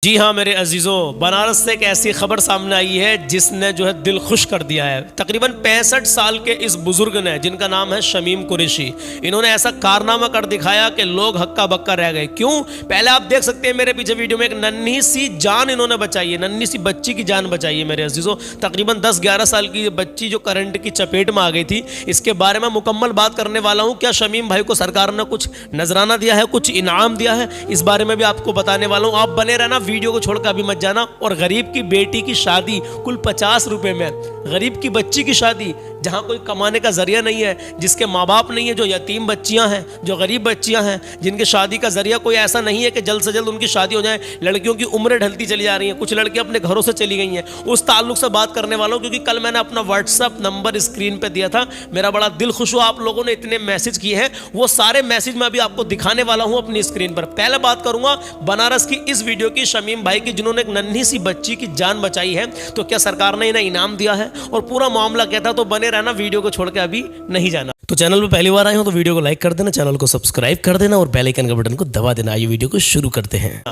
जी हाँ मेरे अजीज़ों, बनारस से एक ऐसी खबर सामने आई है जिसने जो है दिल खुश कर दिया है। तकरीबन 65 साल के इस बुजुर्ग ने, जिनका नाम है शमीम कुरैशी, इन्होंने ऐसा कारनामा कर दिखाया कि लोग हक्का बक्का रह गए। क्यों? पहले आप देख सकते हैं मेरे पीछे वीडियो में, एक नन्ही सी जान इन्होंने बचाई है, नन्ही सी बच्ची की जान बचाई है मेरे अजीज़ों। तकरीबन 10-11 साल की बच्ची जो करंट की चपेट में आ गई थी। इसके बारे में मुकम्मल बात करने वाला हूँ। क्या शमीम भाई को सरकार ने कुछ नजराना दिया है, कुछ इनाम दिया है, इस बारे में भी आपको बताने वाला हूँ। आप बने रहना, वीडियो को छोड़कर अभी मत जाना। और गरीब की बेटी की शादी कुल 50 रुपए में, गरीब की बच्ची की शादी, जहां कोई कमाने का जरिया नहीं है, जिसके माँ बाप नहीं है, जो यतीम बच्चियां हैं, जो गरीब बच्चियां हैं, जिनके शादी का जरिया कोई ऐसा नहीं है कि जल्द से जल्द उनकी शादी हो जाए। लड़कियों की उम्रें ढलती चली जा रही हैं, कुछ लड़कियां अपने घरों से चली गई हैं। उस ताल्लुक से बात करने वाला हूं, क्योंकि कल मैंने अपना व्हाट्सअप नंबर स्क्रीन पर दिया था। मेरा बड़ा दिल खुश हुआ, आप लोगों ने इतने मैसेज किए हैं। वो सारे मैसेज मैं अभी आपको दिखाने वाला हूं अपनी स्क्रीन पर। पहले बात करूंगा बनारस की इस वीडियो की, शमीम भाई की, जिन्होंने एक नन्ही सी बच्ची की जान बचाई है। तो क्या सरकार ने इन्हें इनाम दिया है और पूरा मामला क्या था? तो बने रहना, वीडियो को छोड़ के अभी नहीं जाना। तो चैनल पे पहली बार आए हो तो वीडियो को लाइक कर देना, चैनल को सब्सक्राइब कर देना और बेल आइकन का बटन को दबा देना। आइए वीडियो को शुरू करते हैं।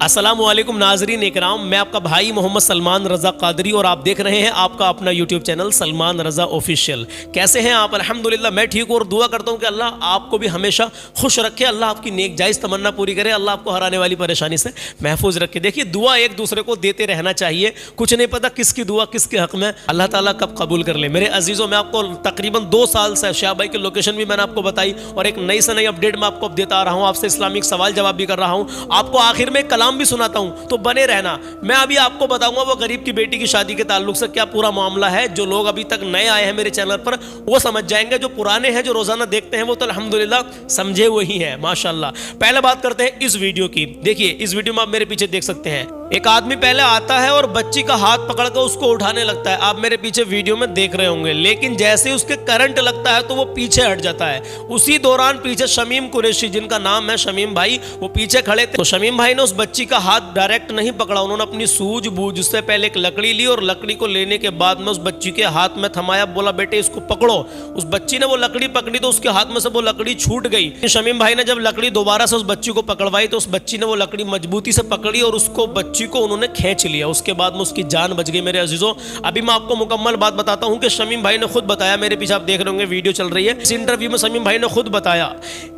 अस्सलाम वालेकुम नाजरीन इकराम, मैं आपका भाई मोहम्मद सलमान रज़ा कादरी और आप देख रहे हैं आपका अपना यूट्यूब चैनल सलमान रज़ा ऑफिशियल। कैसे हैं आप? अल्हम्दुलिल्लाह मैं ठीक हूँ और दुआ करता हूँ कि अल्लाह आपको भी हमेशा खुश रखे, अल्लाह आपकी नेक जायज़ तमन्ना पूरी करे, अल्लाह आपको हर आने वाली परेशानी से महफूज रखे। देखिए, दुआ एक दूसरे को देते रहना चाहिए। कुछ नहीं पता किसकी दुआ किसके हक में अल्लाह ताला कब कबूल कर ले। मेरे अजीज़ों, मैं आपको तकरीबन 2 साल से शाह भाई की लोकेशन भी मैंने आपको बताई और एक नई से नई अपडेट मैं आपको देता आ रहा हूँ। आपसे इस्लामिक सवाल जवाब भी कर रहा हूँ, आपको आखिर में कलाम भी सुनाता हूँ, तो बने रहना। मैं अभी आपको बताऊंगा वो गरीब की बेटी की शादी के ताल्लुक से क्या पूरा मामला है। जो लोग अभी तक नए आए हैं मेरे चैनल पर वो समझ जाएंगे, जो पुराने हैं, जो रोजाना देखते हैं, वो तो अल्हम्दुलिल्लाह समझे वही हैं, माशाल्लाह। पहले बात करते हैं इस वीडियो की। देखिए, इस वीडियो में आप मेरे पीछे देख सकते हैं, एक आदमी पहले आता है और बच्ची का हाथ पकड़कर उसको उठाने लगता है। आप मेरे पीछे वीडियो में देख रहे होंगे, लेकिन जैसे उसके करंट लगता है तो वो पीछे हट जाता है। उसी दौरान पीछे शमीम कुरैशी, जिनका नाम है शमीम भाई, वो पीछे खड़े थे। तो शमीम भाई ने उस बच्ची का हाथ डायरेक्ट नहीं पकड़ा, उन्होंने अपनी सूझबूझ से पहले एक लकड़ी ली और लकड़ी को लेने के बाद में उस बच्ची के हाथ में थमाया, बोला बेटे इसको पकड़ो। उस बच्ची ने वो लकड़ी पकड़ी तो उसके हाथ में से वो लकड़ी छूट गई। शमीम भाई ने जब लकड़ी दोबारा से उस बच्ची को पकड़वाई तो उस बच्ची ने वो लकड़ी मजबूती से पकड़ी और उसको बच्ची को उन्होंने खींच लिया। उसके बाद में उसकी जान बच गई। मेरे अजीजों, अभी मैं आपको मुकम्मल बात बताता हूं कि शमीम भाई ने खुद बताया, मेरे पीछे आप देख रहे होंगे वीडियो चल रही है, इस इंटरव्यू में शमीम भाई ने खुद बताया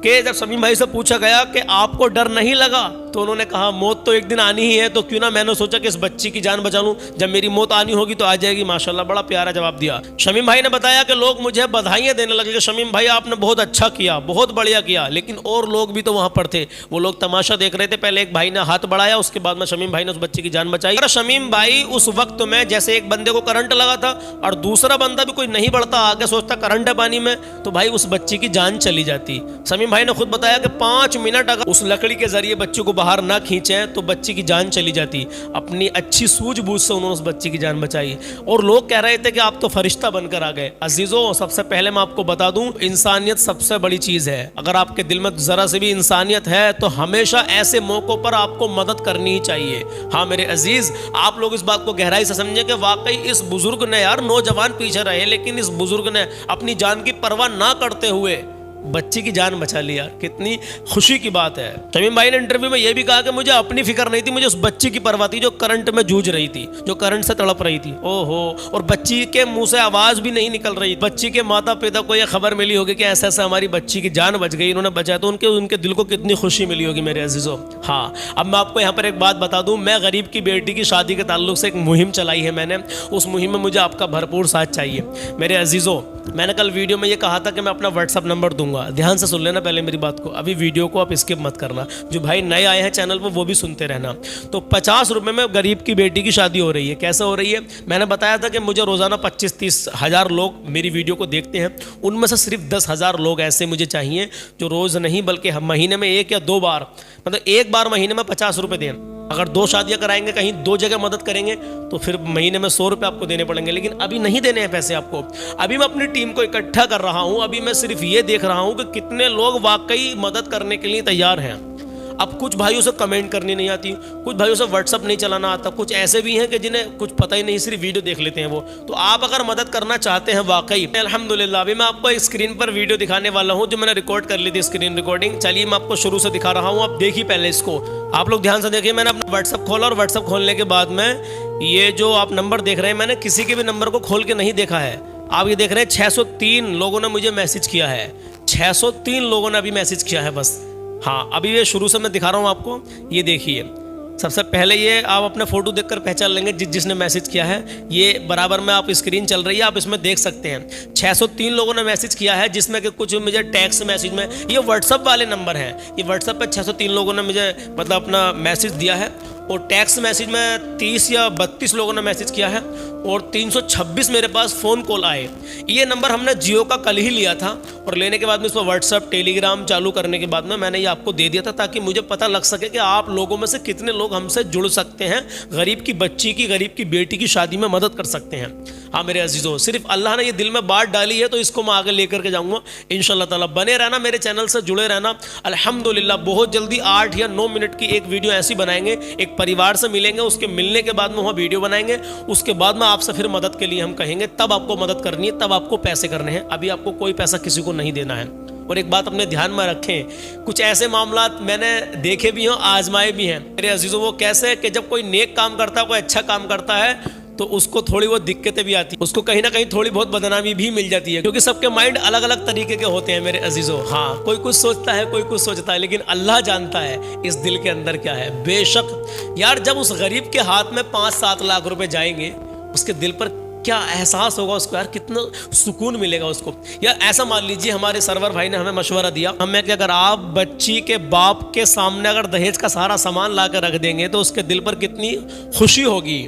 कि जब शमीम भाई से पूछा गया कि आपको डर नहीं लगा, तो उन्होंने कहा मौत तो एक दिन आनी ही है, तो क्यों ना मैंने सोचा कि इस बच्ची की जान बचा लूं, जब मेरी मौत आनी होगी तो आ जाएगी। माशाल्लाह, बड़ा प्यारा जवाब दिया। शमीम भाई ने बताया कि लोग मुझे बधाइयां देने लगे कि शमीम भाई आपने बहुत अच्छा किया, बहुत बढ़िया किया। लेकिन और लोग भी तो वहां पर थे, वो लोग तमाशा देख रहे थे। पहले एक भाई ने हाथ बढ़ाया, उसके बाद में शमीम भाई ने उस बच्ची की जान बचाई। शमीम भाई उस वक्त में जैसे एक बंदे को करंट लगा था और दूसरा बंदा भी कोई नहीं बढ़ता आगे सोचता करंट है पानी में, तो भाई उस बच्ची की जान चली जाती। शमीम भाई ने खुद बताया कि 5 मिनट अगर उस लकड़ी के जरिए बच्ची को बाहर ना खींचे तो बच्ची की जान चली जाती। अपनी अच्छी सूझबूझ से उन्होंने उस बच्ची की जान बचाई और लोग कह रहे थे कि आप तो फरिश्ता बनकर आ गए। अजीजों, सबसे पहले मैं आपको बता दूं, इंसानियत सबसे बड़ी चीज है। अगर आपके दिल में जरा से भी इंसानियत है तो हमेशा ऐसे मौकों पर आपको मदद करनी ही चाहिए। हाँ मेरे अजीज, आप लोग इस बात को गहराई से समझें कि वाकई इस बुजुर्ग ने, यार नौजवान पीछे रहे, लेकिन इस बुजुर्ग ने अपनी जान की परवाह ना करते हुए बच्ची की जान बचा ली। यार कितनी खुशी की बात है। शमीम भाई ने इंटरव्यू में यह भी कहा कि मुझे अपनी फिक्र नहीं थी, मुझे उस बच्ची की परवाह थी जो करंट में जूझ रही थी, जो करंट से तड़प रही थी। ओहो, और बच्ची के मुंह से आवाज भी नहीं निकल रही। बच्ची के माता पिता को यह खबर मिली होगी कि ऐसा ऐसा हमारी बच्ची की जान बच गई, इन्होंने बचाया, तो उनके दिल को कितनी खुशी मिली होगी मेरे अजीजों। हाँ, अब मैं आपको यहाँ पर एक बात बता दूं, मैं गरीब की बेटी की शादी के ताल्लुक से एक मुहिम चलाई है मैंने। उस मुहिम में मुझे आपका भरपूर साथ चाहिए मेरे अजीजों। मैंने कल वीडियो में ये कहा था कि मैं अपना व्हाट्सअप नंबर दूंगा, ध्यान से सुन लेना पहले मेरी बात को। अभी वीडियो को आप स्किप मत करना, जो भाई नए आए हैं चैनल पर वो भी सुनते रहना। तो 50 रुपए में गरीब की बेटी की शादी हो रही है। कैसे हो रही है? मैंने बताया था कि मुझे रोजाना 25-30 हज़ार लोग मेरी वीडियो को देखते हैं, उनमें से सिर्फ 10,000 लोग ऐसे मुझे चाहिए जो रोज नहीं बल्कि महीने में 1 या 2 बार, मतलब एक बार महीने में 50 रुपये दें। अगर 2 शादियां कराएंगे, कहीं 2 जगह मदद करेंगे, तो फिर महीने में 100 रुपये आपको देने पड़ेंगे। लेकिन अभी नहीं देने हैं पैसे आपको। अभी मैं अपनी टीम को इकट्ठा कर रहा हूं। अभी मैं सिर्फ ये देख रहा हूं कि कितने लोग वाकई मदद करने के लिए तैयार हैं। अब कुछ भाइयों से कमेंट करनी नहीं आती, कुछ भाइयों से व्हाट्सअप नहीं चलाना आता, कुछ ऐसे भी हैं कि जिन्हें कुछ पता ही नहीं, सिर्फ वीडियो देख लेते हैं वो। तो आप अगर मदद करना चाहते हैं वाकई, अल्हम्दुलिल्लाह अभी मैं आपको एक स्क्रीन पर वीडियो दिखाने वाला हूं जो मैंने रिकॉर्ड कर ली थी, स्क्रीन रिकॉर्डिंग। चलिए मैं आपको शुरू से दिखा रहा हूं, आप देखिए पहले इसको, आप लोग ध्यान से देखिए। मैंने अपना व्हाट्सअप खोला और व्हाट्सअप खोलने के बाद में ये जो आप नंबर देख रहे हैं, मैंने किसी के भी नंबर को खोल के नहीं देखा है। आप ये देख रहे हैं 603 लोगों ने मुझे मैसेज किया है, 603 लोगों ने अभी मैसेज किया है बस। हाँ अभी ये शुरू से मैं दिखा रहा हूँ आपको, ये देखिए। सबसे पहले ये आप अपने फोटो देखकर पहचान लेंगे जिसने मैसेज किया है। ये बराबर में आप स्क्रीन चल रही है, आप इसमें देख सकते हैं 603 लोगों ने मैसेज किया है, जिसमें कि कुछ मुझे टेक्स्ट मैसेज में, ये व्हाट्सअप वाले नंबर हैं, ये व्हाट्सअप पे 603 लोगों ने मुझे मतलब अपना मैसेज दिया है, और टेक्स्ट मैसेज में 30 या 32 लोगों ने मैसेज किया है, और 326 मेरे पास फ़ोन कॉल आए। ये नंबर हमने जियो का कल ही लिया था, और लेने के बाद में इस पर व्हाट्सअप टेलीग्राम चालू करने के बाद में मैंने ये आपको दे दिया था, ताकि मुझे पता लग सके कि आप लोगों में से कितने लोग हमसे जुड़ सकते हैं, गरीब की बच्ची की, गरीब की बेटी की शादी में मदद कर सकते हैं। हाँ मेरे अजीज़ों, सिर्फ अल्लाह ने ये दिल में बात डाली है, तो इसको मैं आगे लेकर के जाऊँगा इंशाअल्लाह ताला। बने रहना, मेरे चैनल से जुड़े रहना। अल्हम्दुलिल्लाह बहुत जल्दी 8 या 9 मिनट की एक वीडियो ऐसी बनाएंगे, एक परिवार से मिलेंगे, उसके मिलने के बाद में वहाँ वीडियो बनाएंगे, उसके बाद में आपसे फिर मदद के लिए हम कहेंगे, तब आपको मदद करनी है, तब आपको पैसे करने हैं। अभी आपको कोई पैसा किसी को नहीं देना है। और एक बात अपने ध्यान में रखें, कुछ ऐसे मामलात मैंने देखे भी हैं, आजमाए भी हैं मेरे अजीज़ों। वो कैसे कि जब कोई नेक काम करता है, कोई अच्छा काम करता है, तो उसको थोड़ी बहुत दिक्कतें भी आती है, उसको कहीं ना कहीं थोड़ी बहुत बदनामी भी मिल जाती है, क्योंकि सबके माइंड अलग अलग तरीके के होते हैं मेरे अजीजों। हाँ कोई कुछ सोचता है, कोई कुछ सोचता है, लेकिन अल्लाह जानता है इस दिल के अंदर क्या है। बेशक यार, जब उस गरीब के हाथ में 5-7 लाख रुपए जाएंगे, उसके दिल पर क्या एहसास होगा उसको यार, कितना सुकून मिलेगा उसको। या ऐसा मान लीजिए हमारे सरवर भाई ने हमें मशवरा दिया, हमें कि अगर आप बच्ची के बाप के सामने अगर दहेज का सारा सामान ला कर रख देंगे तो उसके दिल पर कितनी खुशी होगी।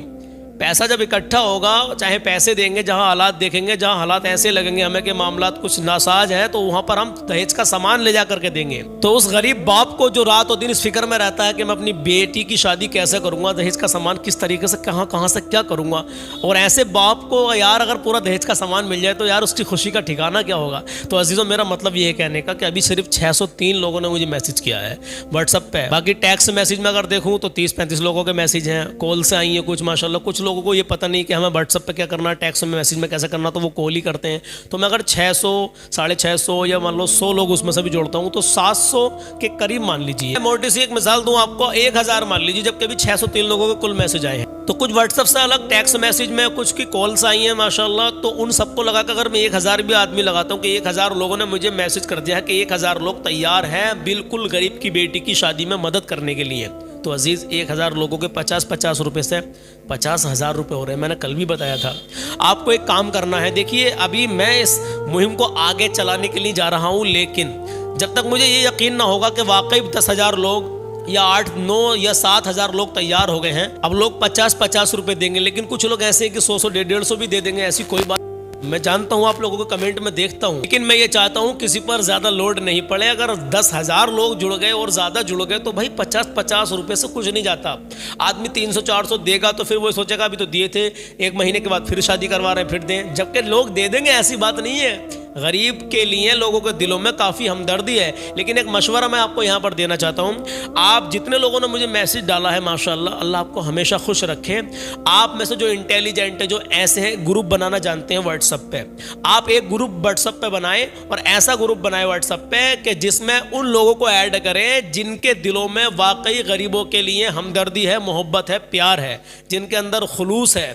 पैसा जब इकट्ठा होगा, चाहे पैसे देंगे, जहां हालात देखेंगे, जहां हालात ऐसे लगेंगे हमें कि मामलात कुछ नासाज है, तो वहां पर हम दहेज का सामान ले जा करके देंगे। तो उस गरीब बाप को जो रात और दिन इस फिक्र में रहता है कि मैं अपनी बेटी की शादी कैसे करूंगा, दहेज का सामान किस तरीके से कहां से क्या करूंगा, और ऐसे बाप को यार अगर पूरा दहेज का सामान मिल जाए तो यार उसकी खुशी का ठिकाना क्या होगा। तो अजीज़ों, मेरा मतलब ये है कहने का कि अभी सिर्फ 603 लोगों ने मुझे मैसेज किया है व्हाट्सअप पे। बाकी टेक्स्ट मैसेज में अगर देखूँ तो 30-35 लोगों के मैसेज हैं, कॉल से आई है कुछ माशाल्लाह। कुछ लोगों को ये पता नहीं कि हमें व्हाट्सएप पे क्या करना है, टेक्स्ट में मैसेज में कैसे करना, तो वो कॉल ही करते हैं। तो मैं अगर 600, 650 या मान लो 100 लोग उसमें से भी जोड़ता हूँ, तो 700 के करीब मान लीजिए। मोटी सी एक मिसाल दूं आपको, 1000 मान लीजिए, जबकि अभी 603 लोगों के कुल मैसेज आए हैं। तो कुछ व्हाट्सएप से अलग टेक्स्ट मैसेज में कुछ की कॉल्स आई हैं माशाल्लाह। तो उन सबको लगाकर अगर मैं 1000 भी आदमी लगाता हूँ कि 1000 लोगों ने मुझे मैसेज कर दिया है कि 1000 लोग तैयार हैं बिल्कुल गरीब की बेटी की शादी में मदद करने के लिए। तो अजीज़, 1000 लोगों के 50-50 रुपये से 50,000 रुपये हो रहे हैं। मैंने कल भी बताया था। आपको एक काम करना है, देखिए अभी मैं इस मुहिम को आगे चलाने के लिए जा रहा हूँ, लेकिन जब तक मुझे ये यकीन ना होगा कि वाकई 10,000 लोग या 8, 9 या 7,000 लोग तैयार हो गए हैं। अब लोग 50-50 रुपये देंगे, लेकिन कुछ लोग ऐसे हैं कि 100, 150 भी दे देंगे, ऐसी कोई बात। मैं जानता हूं आप लोगों को कमेंट में देखता हूं, लेकिन मैं ये चाहता हूं किसी पर ज्यादा लोड नहीं पड़े। अगर 10,000 लोग जुड़ गए और ज्यादा जुड़ गए तो भाई 50-50 रुपए से कुछ नहीं जाता। आदमी 300-400 देगा तो फिर वो सोचेगा अभी तो दिए थे, 1 महीने के बाद फिर शादी करवा रहे हैं, फिर दें, जबकि लोग दे देंगे, ऐसी बात नहीं है। गरीब के लिए लोगों के दिलों में काफ़ी हमदर्दी है। लेकिन एक मशवरा मैं आपको यहाँ पर देना चाहता हूँ। आप जितने लोगों ने मुझे मैसेज डाला है माशाल्लाह, अल्लाह आपको हमेशा खुश रखे। आप में से जो इंटेलिजेंट है, जो ऐसे हैं, ग्रुप बनाना जानते हैं व्हाट्सएप पे, आप एक ग्रुप व्हाट्सएप पे बनाएं, और ऐसा ग्रुप बनाएं व्हाट्सएप पे कि जिसमें उन लोगों को ऐड करें जिनके दिलों में वाकई गरीबों के लिए हमदर्दी है, मोहब्बत है, प्यार है, जिनके अंदर खुलूस है,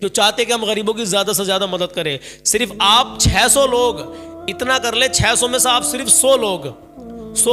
जो चाहते कि हम गरीबों की ज़्यादा से ज़्यादा मदद करें। सिर्फ आप 600 लोग इतना कर ले, 600 में से आप सिर्फ 100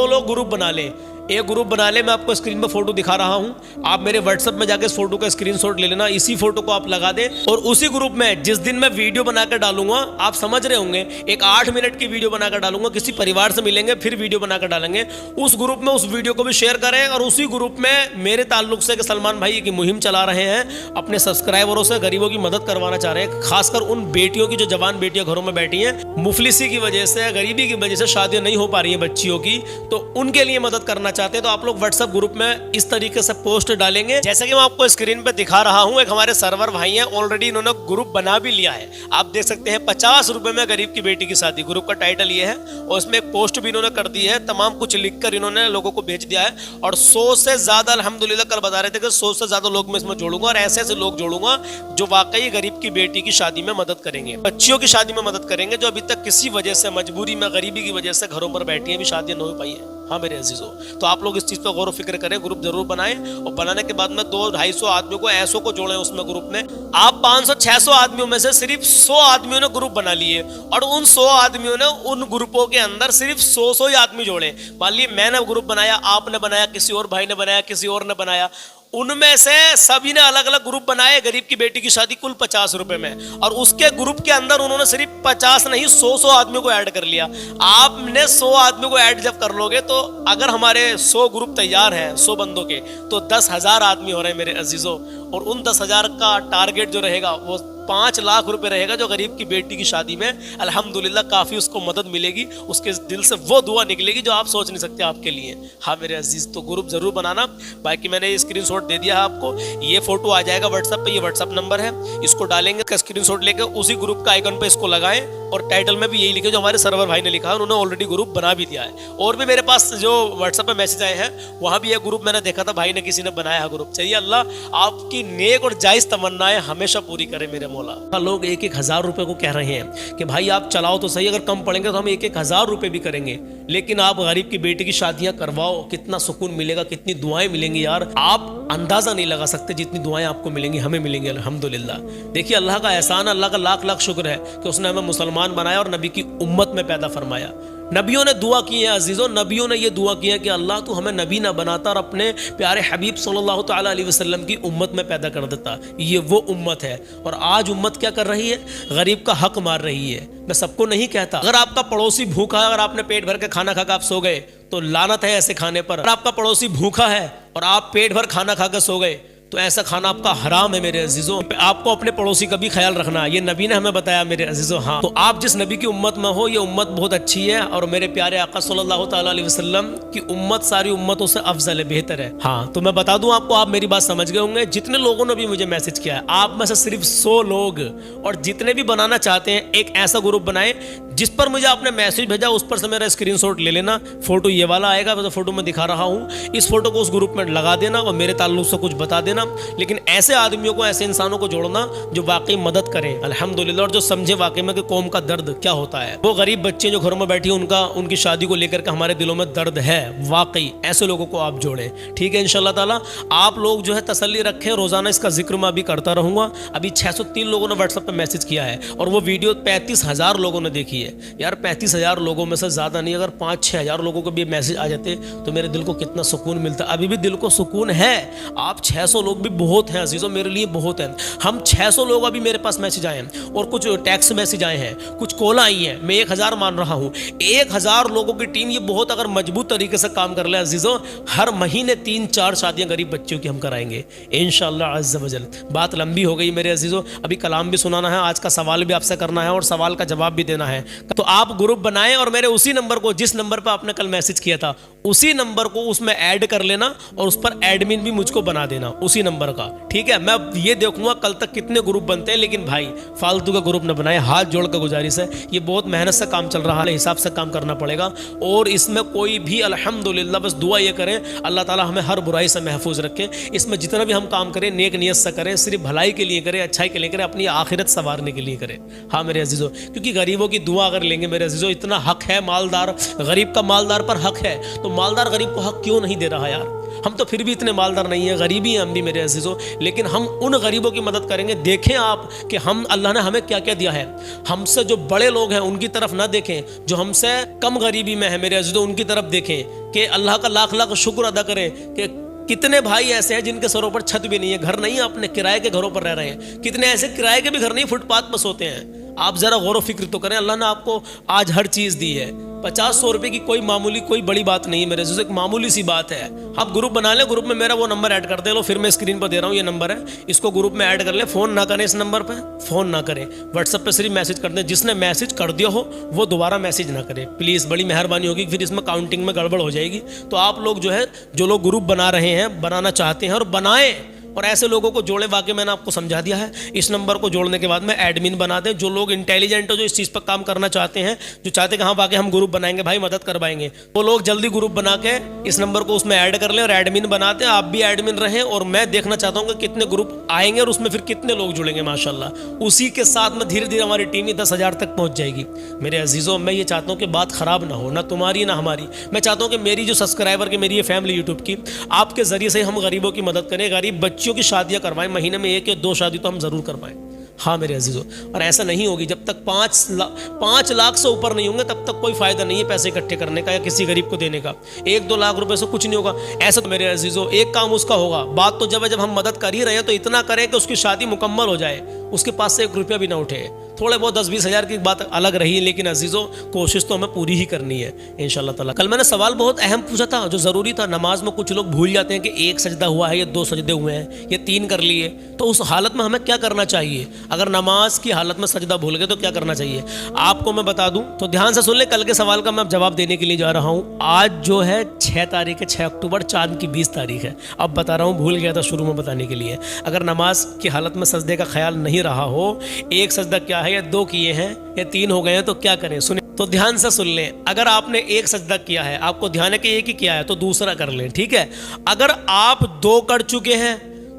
लोग ग्रुप बना लें। एक ग्रुप बना ले, मैं आपको स्क्रीन पर फोटो दिखा रहा हूं, आप मेरे व्हाट्सएप में जाके इस फोटो का स्क्रीनशॉट ले लेना, इसी फोटो को आप लगा दें, और उसी ग्रुप में जिस दिन मैं वीडियो बनाकर डालूंगा, आप समझ रहे होंगे, एक 8 मिनट की वीडियो बनाकर डालूंगा, किसी परिवार से मिलेंगे फिर वीडियो बनाकर डालेंगे, उस ग्रुप में उस वीडियो को भी शेयर करें, और उसी ग्रुप में मेरे ताल्लुक से कि सलमान भाई की मुहिम चला रहे हैं, अपने सब्सक्राइबरों से गरीबों की मदद करवाना चाह रहे हैं, खासकर उन बेटियों की जो जवान बेटियां घरों में बैठी हैं, मुफलिसी की वजह से, गरीबी की वजह से शादियां नहीं हो पा रही हैं बच्चियों की, तो उनके लिए मदद करना चाहते हैं तो आप लोग व्हाट्सएप ग्रुप में इस तरीके से पोस्ट डालेंगे जैसे कि मैं आपको स्क्रीन पे दिखा रहा हूं। एक हमारे सर्वर भाई हैं, ऑलरेडी इन्होंने ग्रुप बना भी लिया है। आप देख सकते हैं 50 रुपए में गरीब की बेटी की शादी, ग्रुप का टाइटल ये है और इसमें एक पोस्ट भी इन्होंने कर दी है, तमाम कुछ लिखकर इन्होंने लोगों को भेज दिया है। और 100 से ज्यादा अल्हम्दुलिल्लाह कल बता रहे थे कि 100 से ज्यादा लोग मैं इसमें जोड़ूंगा और ऐसे ऐसे लोग जोड़ूंगा जो वाकई गरीब की बेटी की शादी में मदद करेंगे, बच्चियों की शादी में मदद करेंगे जो अभी तक किसी वजह से, मजबूरी में, गरीबी की वजह से घरों पर बैठी है, भी शादियां नहीं हो पाई है। हाँ मेरे अजीजों, तो आप लोग इस चीज पर गौर फिक्र करें, ग्रुप जरूर बनाएं और बनाने के बाद में 200-250 आदमियों को ऐसों को जोड़ें उसमें ग्रुप में। आप 500-600 आदमियों में से सिर्फ 100 आदमियों ने ग्रुप बना लिए और उन 100 आदमियों ने उन ग्रुपों के अंदर सिर्फ 100 ही आदमी जोड़े। मान लीजिए मैंने ग्रुप बनाया, आपने बनाया, किसी और भाई ने बनाया, किसी और ने बनाया, उनमें से सभी ने अलग अलग ग्रुप बनाए गरीब की बेटी की शादी कुल 50 रुपए में, और उसके ग्रुप के अंदर उन्होंने सिर्फ 50 नहीं 100 आदमियों को ऐड कर लिया। आपने 100 आदमियों को ऐड जब कर लोगे तो अगर हमारे 100 ग्रुप तैयार हैं 100 बंदों के, तो 10,000 आदमी हो रहे हैं मेरे अजीजों। और उन 10,000 का टारगेट जो रहेगा वो 5 लाख रुपए रहेगा, जो गरीब की बेटी की शादी में अल्हम्दुलिल्लाह काफी उसको मदद मिलेगी, उसके दिल से वो दुआ निकलेगी जो आप सोच नहीं सकते आपके लिए। हाँ मेरे अजीज, तो ग्रुप जरूर बनाना। बाकी मैंने स्क्रीनशॉट दे दिया है आपको, ये फोटो आ जाएगा व्हाट्सएप पे, ये व्हाट्सएप नंबर है, इसको डालेंगे, स्क्रीनशॉट लेकर उसी ग्रुप का आइकन पे इसको लगाएं और टाइटल में भी यही लिखे जो हमारे सर्वर भाई ने लिखा है, उन्होंने ऑलरेडी ग्रुप बना भी दिया है। और भी मेरे पास जो व्हाट्सएप पे मैसेज आए हैं वहां भी एक ग्रुप मैंने देखा था, भाई ने किसी ने बनाया है ग्रुप। चाहिए अल्लाह आपकी नेक और जायज तमन्नाएं हमेशा पूरी करे मेरे मौला। लोग 1,000 रुपए को कह रहे हैं कि भाई आप चलाओ तो सही, अगर कम पड़ेंगे तो हम 1,000 रुपए भी करेंगे, लेकिन आप गरीब की बेटी की शादियां करवाओ, कितना सुकून मिलेगा, कितनी दुआएं मिलेंगी यार, आप अंदाजा नहीं लगा सकते जितनी दुआएं आपको मिलेंगी, हमें मिलेंगी अल्हम्दुलिल्लाह। देखिए अल्लाह का एहसान, अल्लाह का लाख लाख शुक्र है कि उसने हमें मुसलमान बनाया और नबी की उम्मत में पैदा फरमाया। नबियों ने दुआ की है अजीजों, नबियों ने ये दुआ की है कि अल्लाह तू हमें नबी ना बनाता और अपने प्यारे हबीब सल्लल्लाहु ताला अलैहि वसल्लम की उम्मत में पैदा कर देता। ये वो उम्मत है। और आज उम्मत क्या कर रही है? गरीब का हक मार रही है। मैं सबको नहीं कहता, अगर आपका पड़ोसी भूखा है, अगर आपने पेट भर के खाना खाकर आप सो गए तो लानत है ऐसे खाने पर। अगर आपका पड़ोसी भूखा है और आप पेट भर खाना खाकर सो गए तो ऐसा खाना आपका हराम है मेरे अजीजों। आपको अपने पड़ोसी का भी ख्याल रखना है, ये नबी ने हमें बताया मेरे अजीजों। हाँ, तो आप जिस नबी की उम्मत में हो, ये उम्मत बहुत अच्छी है और मेरे प्यारे आका सल्लल्लाहु ताला अलैहि वसल्लम की उम्मत सारी उम्मतों से अफजल है, बेहतर है। हाँ, तो मैं बता दूं आपको, आप मेरी बात समझ गए होंगे। जितने लोगों ने भी मुझे मैसेज किया है, आप में से सिर्फ 100 लोग, और जितने भी बनाना चाहते हैं एक ऐसा ग्रुप बनाए जिस पर मुझे आपने मैसेज भेजा उस पर से मेरा स्क्रीनशॉट ले लेना। फोटो ये वाला आएगा, मैं तो फोटो में दिखा रहा हूँ, इस फोटो को उस ग्रुप में लगा देना और मेरे ताल्लुक से कुछ बता देना। लेकिन ऐसे आदमियों को, ऐसे इंसानों को जोड़ना जो वाकई मदद करें अल्हम्दुलिल्लाह, और जो समझे वाकई में कि कौम का दर्द क्या होता है। वो गरीब बच्चे जो घरों में बैठी उनकी शादी को लेकर के हमारे दिलों में दर्द है वाकई, ऐसे लोगों को आप जोड़ें। ठीक है, इंशाल्लाह ताला आप लोग जो है तसल्ली रखें, रोजाना इसका जिक्र मैं अभी करता रहूंगा। अभी 603 लोगों ने व्हाट्सएप पे मैसेज किया है और वो वीडियो 35,000 लोगों ने देखी है। यार 35,000 लोगों में से ज्यादा नहीं, अगर 5-6 हजार लोगों को भी मैसेज आ जाते तो मेरे दिल को कितना सुकून मिलता। अभी भी दिल को सुकून है। आप 600 लोग भी बहुत हैं अजीजों, मेरे लिए बहुत हैं। हम 600 लोग अभी मेरे पास मैसेज आए हैं और कुछ टेक्स्ट मैसेज आए हैं, कुछ कॉल आई हैं। मैं 1,000 मान रहा हूं। 1,000 लोगों की टीम, ये बहुत अगर मजबूत तरीके से काम कर ले अजीजों, हर महीने 3-4 शादियां गरीब बच्चियों की हम कराएंगे इंशाअल्लाह अज़्ज़ वजल। बात लंबी हो गई मेरे अजीजों, अभी कलाम भी सुनाना है, आज का सवाल भी आपसे करना है और सवाल का जवाब भी देना है। तो आप ग्रुप बनाएं और मेरे उसी नंबर को, जिस नंबर पर आपने कल मैसेज किया था, उसी नंबर को उसमें ऐड कर लेना और उस पर एडमिन भी मुझको बना देना उसी नंबर का। ठीक है, मैं ये देखूंगा कल तक कितने ग्रुप बनते हैं, लेकिन भाई फालतू का ग्रुप न बनाए, हाथ जोड़ कर गुजारिश है। ये बहुत मेहनत से काम चल रहा है, हिसाब से काम करना पड़ेगा और इसमें कोई भी अल्हम्दुलिल्लाह बस दुआ ये करें अल्लाह ताला हमें हर बुराई से महफूज रखे। इसमें जितना भी हम काम करें नेक नियत से करें, सिर्फ भलाई के लिए करें, अच्छाई के लिए करें, अपनी आखिरत संवारने के लिए करें। हाँ मेरे अजीजों, क्योंकि गरीबों की दुआ अगर लेंगे मेरे अजीजों, इतना हक है, मालदार गरीब का मालदार पर हक है, तो मालदार गरीब को हक क्यों नहीं दे रहा यार? हम तो फिर भी इतने मालदार नहीं है, गरीबी है हम भी मेरे अजीजों, लेकिन हम उन गरीबों की मदद करेंगे। देखें आप कि हम, अल्लाह ने हमें क्या क्या दिया है। हमसे जो बड़े लोग हैं उनकी तरफ ना देखें, जो हमसे कम गरीबी में है मेरे अजीजों उनकी तरफ देखें कि अल्लाह का लाख लाख शुक्र अदा करें कि कितने भाई ऐसे हैं जिनके सरों पर छत भी नहीं है, घर नहीं है, अपने किराए के घरों पर रह रहे हैं। कितने ऐसे किराए के भी घर नहीं, फुटपाथ पर सोते हैं। आप ज़रा गौर व फिक्र तो करें। अल्लाह ने आपको आज हर चीज़ दी है। 50-100 रुपए की कोई मामूली कोई बड़ी बात नहीं है मेरे से, एक मामूली सी बात है। आप ग्रुप बना लें, ग्रुप में मेरा वो नंबर ऐड कर दे लो, फिर मैं स्क्रीन पर दे रहा हूँ, ये नंबर है, इसको ग्रुप में ऐड कर लें। फ़ोन ना करें, इस नंबर पर फ़ोन ना करें, व्हाट्सएप पे सिर्फ मैसेज कर दें। जिसने मैसेज कर दिया हो वो दोबारा मैसेज ना करे प्लीज़, बड़ी मेहरबानी होगी, फिर इसमें काउंटिंग में गड़बड़ हो जाएगी। तो आप लोग जो है, जो लोग ग्रुप बना रहे हैं, बनाना चाहते हैं और बनाएं, और ऐसे लोगों को जोड़े। वाकई मैंने आपको समझा दिया है। इस नंबर को जोड़ने के बाद में एडमिन बना दें। जो लोग इंटेलिजेंट हो, जो इस चीज़ पर काम करना चाहते हैं, जो चाहते हैं कि हाँ वाकई हम ग्रुप बनाएंगे, भाई मदद करवाएंगे, वो लोग जल्दी ग्रुप बना के इस नंबर को उसमें ऐड कर लें और एडमिन बनाते हैं। आप भी एडमिन रहें, और मैं देखना चाहता हूँ कि कितने ग्रुप आएंगे और उसमें फिर कितने लोग जुड़ेंगे माशाल्लाह। उसी के साथ में धीरे धीरे हमारी टीम ही 10,000 तक पहुँच जाएगी। मेरे अजीज़ों, मैं ये चाहता हूँ कि बात ख़राब ना हो, ना तुम्हारी ना हमारी। मैं चाहता हूँ कि मेरी जो सब्सक्राइबर की, मेरी ये फैमिली यूट्यूब की, आपके ज़रिए से हम गरीबों की मदद करें, गरीब बच्चियों की शादियाँ करवाएं। महीने में 1 या 2 शादी तो हम जरूर करवाएं। हाँ मेरे अजीजों, और ऐसा नहीं होगी जब तक 5 लाख से ऊपर नहीं होंगे, तब तक कोई फायदा नहीं है पैसे इकट्ठे करने का या किसी गरीब को देने का। 1-2 लाख रुपए से कुछ नहीं होगा। ऐसा तो मेरे अजीजों एक काम उसका होगा। बात तो जब हम मदद कर ही रहे हैं तो इतना करें कि उसकी शादी मुकम्मल हो जाए, उसके पास से 1 रुपया भी ना उठे। थोड़े बहुत 10-20 हज़ार की बात अलग रही, लेकिन अजीजों कोशिश तो हमें पूरी ही करनी है इंशाल्लाह ताला। कल मैंने सवाल बहुत अहम पूछा था जो ज़रूरी था। नमाज में कुछ लोग भूल जाते हैं कि 1 सजदा हुआ है या 2 सजदे हुए हैं या 3 कर लिए, तो उस हालत में हमें क्या करना चाहिए? अगर नमाज की हालत में सजदा भूल गए तो क्या करना चाहिए आपको मैं बता दूं, तो ध्यान से सुन ले। कल के सवाल का मैं जवाब देने के लिए जा रहा हूं। आज जो है 6 तारीख है, 6 अक्टूबर, चांद की 20 तारीख है। अब बता रहा हूं, भूल गया था शुरू में बताने के लिए। अगर नमाज की हालत में सजदे का ख्याल नहीं रहा हो, 1 सजदा क्या है या 2 किए हैं या 3 हो गए हैं, तो क्या करें? सुने तो ध्यान से सुन लें। अगर आपने 1 सजदा किया है, आपको ध्यान है कि 1 ही किया है, तो दूसरा कर लें, ठीक है। अगर आप 2 कर चुके हैं,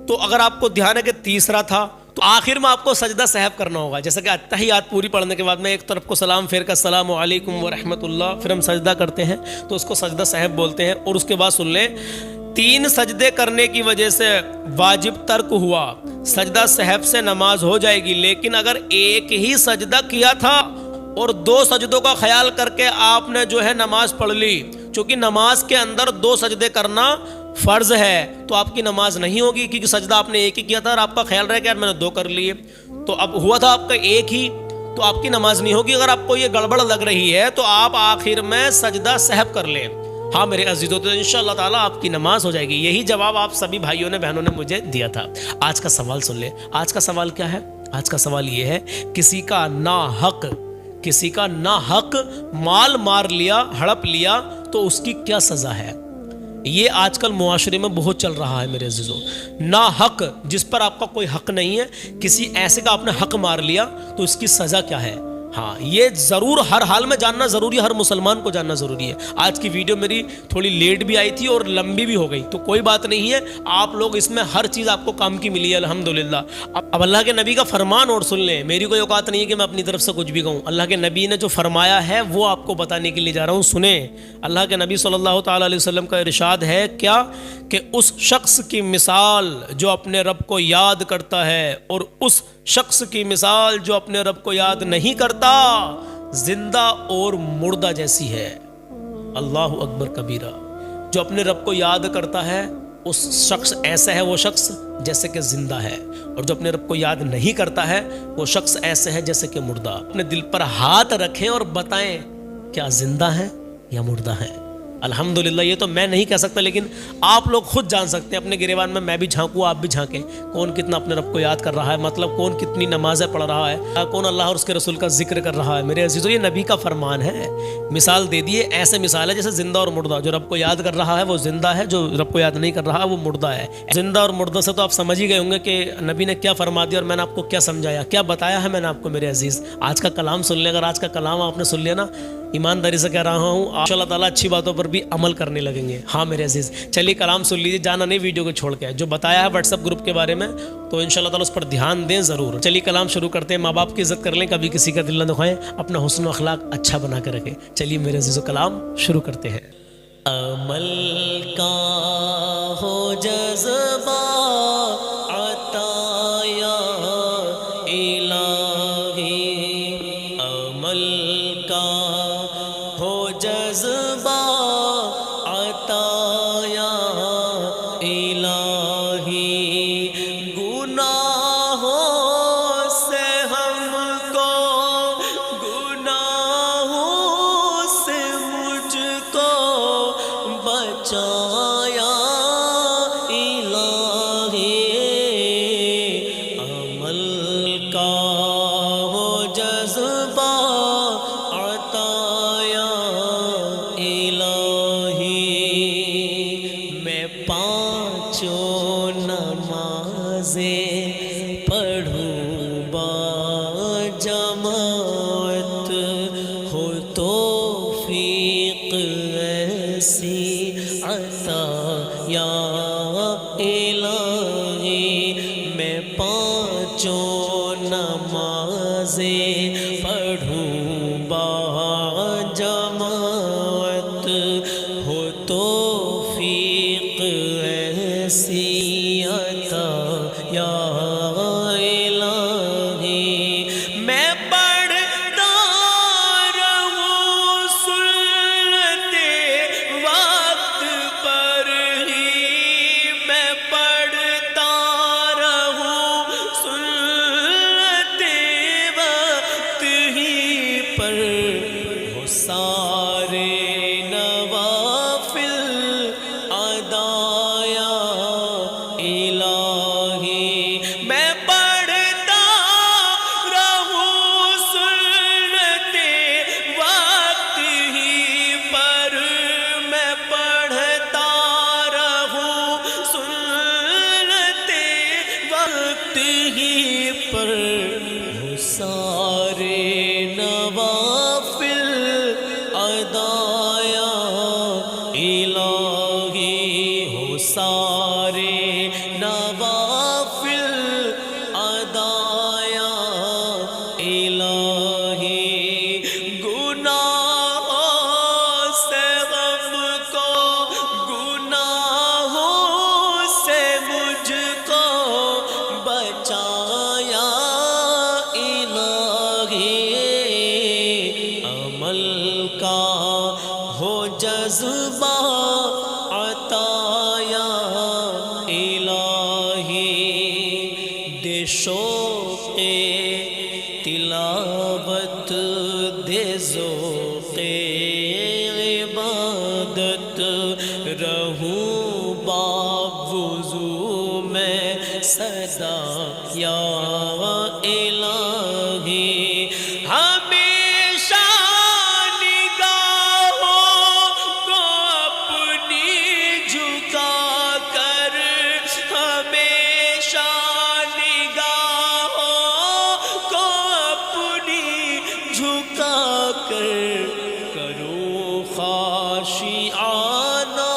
तो अगर आपको ध्यान है कि तीसरा था, तो आखिर में आपको सजदा सहब करना होगा। जैसे कि अत्तहियात पूरी पढ़ने के बाद में एक तरफ को सलाम फेर का अस्सलामु अलैकुम व रहमतुल्लाह, फिर हम सजदा करते हैं, तो उसको सजदा सहब बोलते हैं। और उसके बाद सुन ले, 3 सजदे करने की वजह से वाजिब तर्क हुआ, सजदा सहब से नमाज हो जाएगी। लेकिन अगर 1 ही सजदा किया था और 2 सजदों का ख्याल करके आपने जो है नमाज पढ़ ली, चूंकि नमाज के अंदर 2 सजदे करना फर्ज है, तो आपकी नमाज नहीं होगी, क्योंकि सजदा आपने 1 ही किया था और आपका ख्याल रहा कि यार मैंने 2 कर लिए, तो अब हुआ था आपका 1 ही, तो आपकी नमाज नहीं होगी। अगर आपको ये गड़बड़ लग रही है तो आप आखिर में सजदा सहब कर लें। हाँ मेरे अजीजों, तो इंशाअल्लाह ताला आपकी नमाज हो जाएगी। यही जवाब आप सभी भाइयों ने, बहनों ने मुझे दिया था। आज का सवाल सुन ले। आज का सवाल क्या है? आज का सवाल ये है, किसी का ना हक माल मार लिया, हड़प लिया, तो उसकी क्या सजा है? ये आजकल मुआशरे में बहुत चल रहा है मेरे अजीजों। ना हक, जिस पर आपका कोई हक नहीं है, किसी ऐसे का आपने हक मार लिया, तो इसकी सजा क्या है? हाँ, ये ज़रूर हर हाल में जानना ज़रूरी है, हर मुसलमान को जानना ज़रूरी है। आज की वीडियो मेरी थोड़ी लेट भी आई थी और लंबी भी हो गई, तो कोई बात नहीं है। आप लोग इसमें हर चीज़ आपको काम की मिली है अल्हम्दुलिल्लाह। अब अल्लाह के नबी का फरमान और सुन लें। मेरी कोई औकात नहीं है कि मैं अपनी तरफ से कुछ भी कहूँ। अल्लाह के नबी ने जो फरमाया है वो आपको बताने के लिए जा रहा हूँ। सुने, अल्लाह के नबी सल्लल्लाहु ताला अलैहि वसल्लम का इरशाद है क्या, कि उस शख्स की मिसाल जो अपने रब को याद करता है और उस शख्स की मिसाल जो अपने रब को याद नहीं करता, जिंदा और मुर्दा जैसी है। अल्लाहु अकबर कबीरा। जो अपने रब को याद करता है उस शख्स ऐसा है, वो शख्स जैसे कि जिंदा है, और जो अपने रब को याद नहीं करता है वो शख्स ऐसे है जैसे कि मुर्दा। अपने दिल पर हाथ रखें और बताएं क्या जिंदा है या मुर्दा है। अल्हम्दुलिल्लाह, ये तो मैं नहीं कह सकता, लेकिन आप लोग खुद जान सकते हैं। अपने गिरेबान में मैं भी झांकूँ, आप भी झांकें, कौन कितना अपने रब को याद कर रहा है, मतलब कौन कितनी नमाजें पढ़ रहा है, कौन अल्लाह और उसके रसूल का जिक्र कर रहा है। मेरे अजीजों, ये नबी का फरमान है। मिसाल दे दिए, ऐसे मिसाल है जैसे जिंदा और मुर्दा। जो रब को याद कर रहा है वो जिंदा है, जो रब को याद नहीं कर रहा है वो मुर्दा है। जिंदा और मुर्दा से तो आप समझ ही गए होंगे कि नबी ने क्या फरमा दिया और मैंने आपको क्या समझाया, क्या बताया है मैंने आपको। मेरे अजीज, आज का कलाम सुन लें। अगर आज का कलाम आपने सुन लिया ना, ईमानदारी से कह रहा हूँ, इंशाअल्लाह ताला अच्छी बातों पर भी अमल करने लगेंगे। हाँ मेरे अजीज, चलिए कलाम सुन लीजिए, जाना नहीं वीडियो को छोड़ के। जो बताया है व्हाट्सएप ग्रुप के बारे में, तो इंशाअल्लाह ताला उस पर ध्यान दें ज़रूर। चलिए कलाम शुरू करते हैं। माँ बाप की इज्जत कर लें, कभी किसी का दिल न दुखाएं, अपना हुस्न अखलाक अच्छा बना के रखें। चलिए मेरे अजीजों, कलाम शुरू करते हैं। अमल का हो जज़्बा अताया इलाही, अमल का हो जज़्बा अताया इलाही, गुनाहों से हमको नमाज़ें पढ़ूं बाजमात, हो तौफ़ीक़ ऐसी अता या इलाही। मैं पाँचों नमाज़ें पढ़ूं बाजमात, हो तौफ़ीक़ ऐसी अता या इलाही। मैं पढ़ता रहूं सुन्नते वक्त पर ही, मैं पढ़ता रहूं सुन्नते वक्त ही पर, हो सारे नवाफिल अदाया इलाही। मैं पढ़ता रहूं सुन्नते वक्त ही पर, मैं पढ़ता रहूं सुन्नते वक्त ही पर, हो सारे नवाफिल अदाया इलाही। हो सारे नवाफिल अदाया इलाही। गुनाहों से हमको, गुनाहों से मुझको बचाया इलाही। अमल का हो जज्बा अताया इलाही। दे शौक़े तिलावत, दे ज़ौक़े इबादत, रहूं बावुज़ू में सदा या इलाही। हमेशा निगाहों को अपनी झुका कर, हमेशा निगाहों को अपनी झुका कर, करूं खाशिआना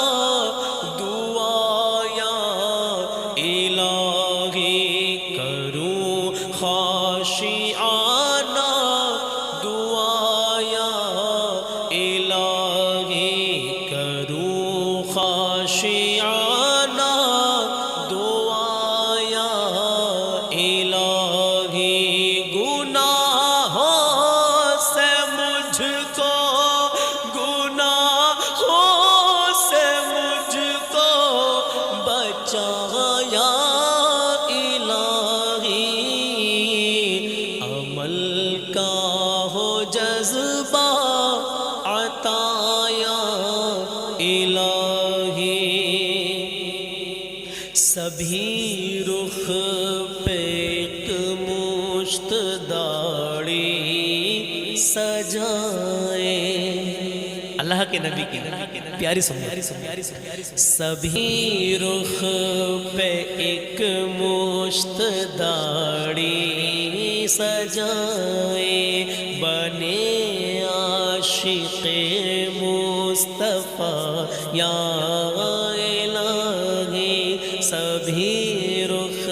दुआया इलाही। करूं खाशिआना दुआया इलाही। करूं खाशिआना दुआया इलाही। गुनाहों से मुझको, गुनाहों से मुझको बचाया इलाही। अमल का हो जज्बा अताया इलाही। सभी रुख पे एक मुश्त दाढ़ी सजाए, अल्लाह के नबी की प्यारी सुनिए। सभी रुख पे एक मुश्त दाढ़ी सजाए, बने आशिक़े मुस्तफ़ा या इलाही। सभी रुख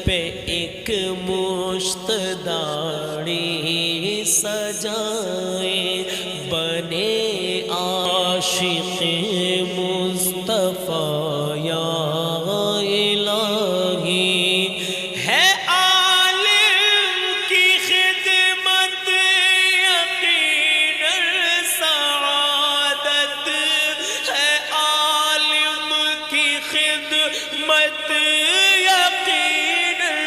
पे एक मुश्त दाढ़ी सजाए, बने आशिक़े मुस्तफ़ा या इलाही। है आलिम की खिदमत यकीनन सआदत, है आलिम की खिदमत यकीनन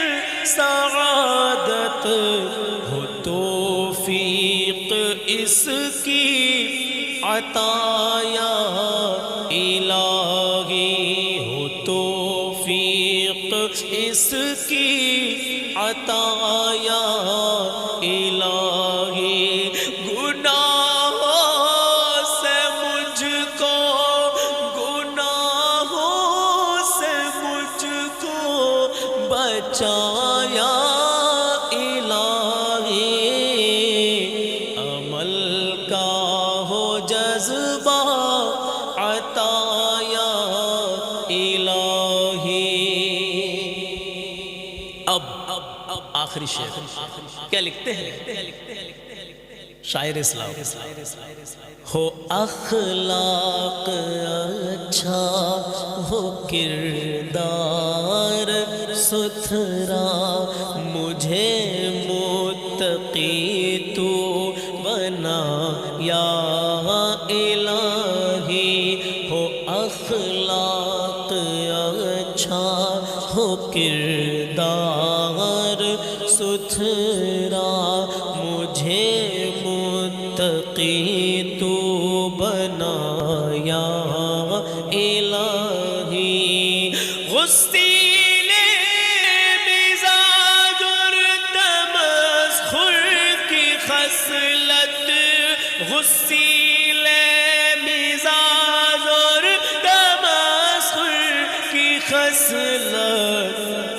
सआदत, हो तौफ़ीक़ इसकी अताया इलाही। हो तौफ़ीक़ इसकी अताया इलाही। गुनाहों से मुझको, गुनाहों से मुझको बचाया इलाही, अमल का हो जज्बा अताया इलाही। अब आखिरी शेर क्या लिखते हैं शायर इस्लाम, हो अखलाक अच्छा, हो किरदार सुथरा, मुझे मुत्तकी तू बना या इलाही। हो अखलाक अच्छा, हो किरदार सुथरा, मुझे मुत्तकी तू बनाया इलाही। गुस्तीले मिजाज और तमस्खुर की खसलत, गुस्तीले मिजाज और तमस्खुर की खसलत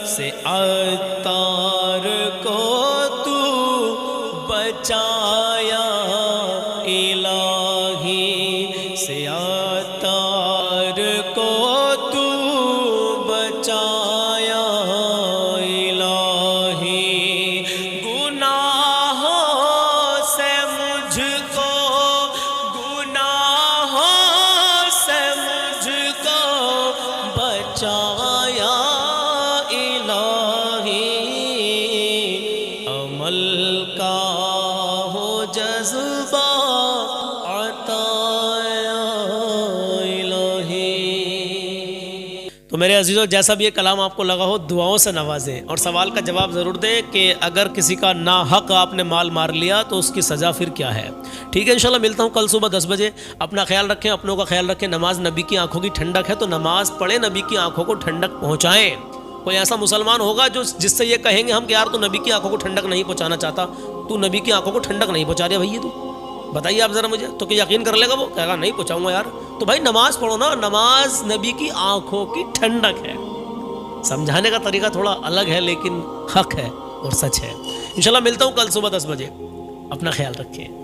से अत्तार को तू बचाया इलाही, से अत्तार को तू बचाया इलाही। गुनाहों से मुझको, गुनाहों से मुझको बचाया इलाही, अमल का हो जज्बा अताया इलाही। तो मेरे अजीज़ों, जैसा भी ये कलाम आपको लगा हो, दुआओं से नवाजें और सवाल का जवाब ज़रूर दें कि अगर किसी का नाहक आपने माल मार लिया तो उसकी सज़ा फिर क्या है। ठीक है, इंशाल्लाह मिलता हूँ कल सुबह 10 बजे। अपना ख्याल रखें, अपनों का ख्याल रखें। नमाज नबी की आंखों की ठंडक है, तो नमाज पढ़े, नबी की आंखों को ठंडक पहुँचाएँ। कोई ऐसा मुसलमान होगा जो जिससे ये कहेंगे हम कि यार तू नबी की आंखों को ठंडक नहीं पहुँचाना चाहता, तू नबी की आंखों को ठंडक नहीं पहुँचा रहा भैया, तू बताइए आप ज़रा मुझे, तो क्या यकीन कर लेगा वो? कहेगा नहीं पहुँचाऊँगा यार। तो भाई नमाज पढ़ो ना, नमाज नबी की आंखों की ठंडक है। समझाने का तरीका थोड़ा अलग है लेकिन हक है और सच है। इंशाल्लाह मिलता हूँ कल सुबह 10 बजे। अपना ख्याल रखिए।